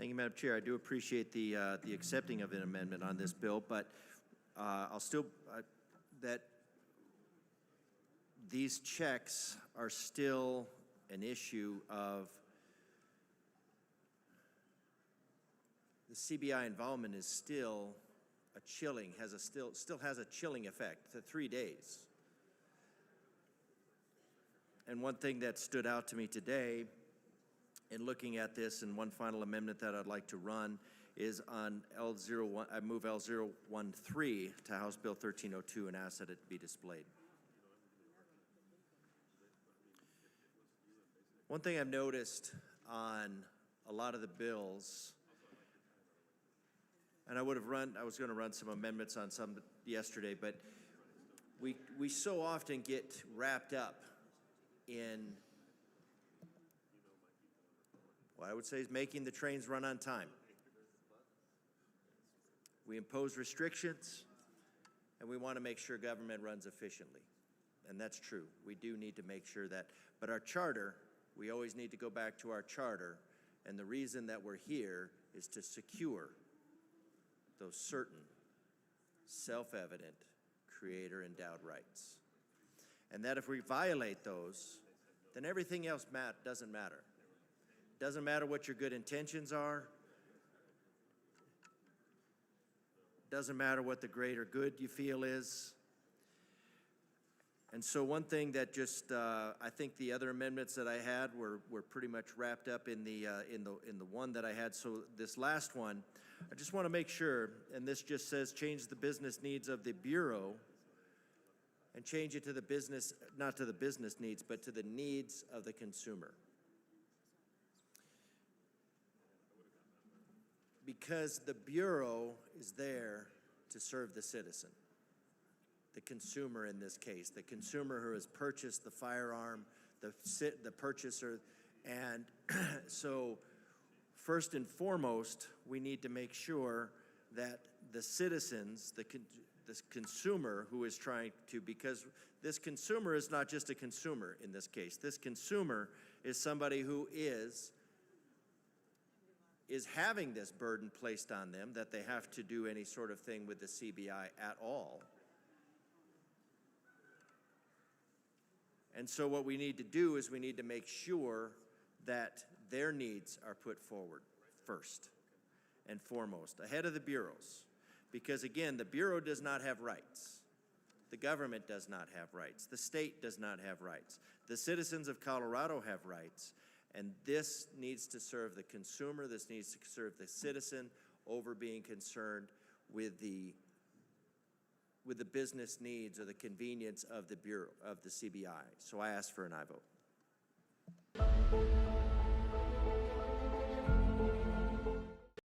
Thank you, Madam Chair. I do appreciate the accepting of an amendment on this bill, but I'll still, that these checks are still an issue of the CBI involvement is still a chilling, still has a chilling effect to 3 days. And one thing that stood out to me today in looking at this, and one final amendment that I'd like to run is on L01, I move L013 to House Bill 1302 and ask that it be displayed. One thing I've noticed on a lot of the bills, and I was going to run some amendments on some yesterday, but we so often get wrapped up in what I would say is making the trains run on time. We impose restrictions, and we want to make sure government runs efficiently. And that's true. We do need to make sure that. But our charter, we always need to go back to our charter, and the reason that we're here is to secure those certain, self-evident, creator-endowed rights. And that if we violate those, then everything else doesn't matter. Doesn't matter what your good intentions are. Doesn't matter what the greater good you feel is. And so one thing that just I think the other amendments that I had were pretty much wrapped up in the one that I had. So this last one, I just want to make sure, and this just says change the business needs of the Bureau and change it to the business, not to the business needs, but to the needs of the consumer. Because the Bureau is there to serve the citizen, the consumer in this case, the consumer who has purchased the firearm, the purchaser, and so first and foremost, we need to make sure that the citizens, the consumer who is trying to, because this consumer is not just a consumer in this case. This consumer is somebody who is having this burden placed on them that they have to do any sort of thing with the CBI at all. And so what we need to do is we need to make sure that their needs are put forward first and foremost, ahead of the Bureau's. Because again, the Bureau does not have rights. The government does not have rights. The state does not have rights. The citizens of Colorado have rights. And this needs to serve the consumer, this needs to serve the citizen over being concerned with the business needs or the convenience of the Bureau, of the CBI. So I ask for an aye vote.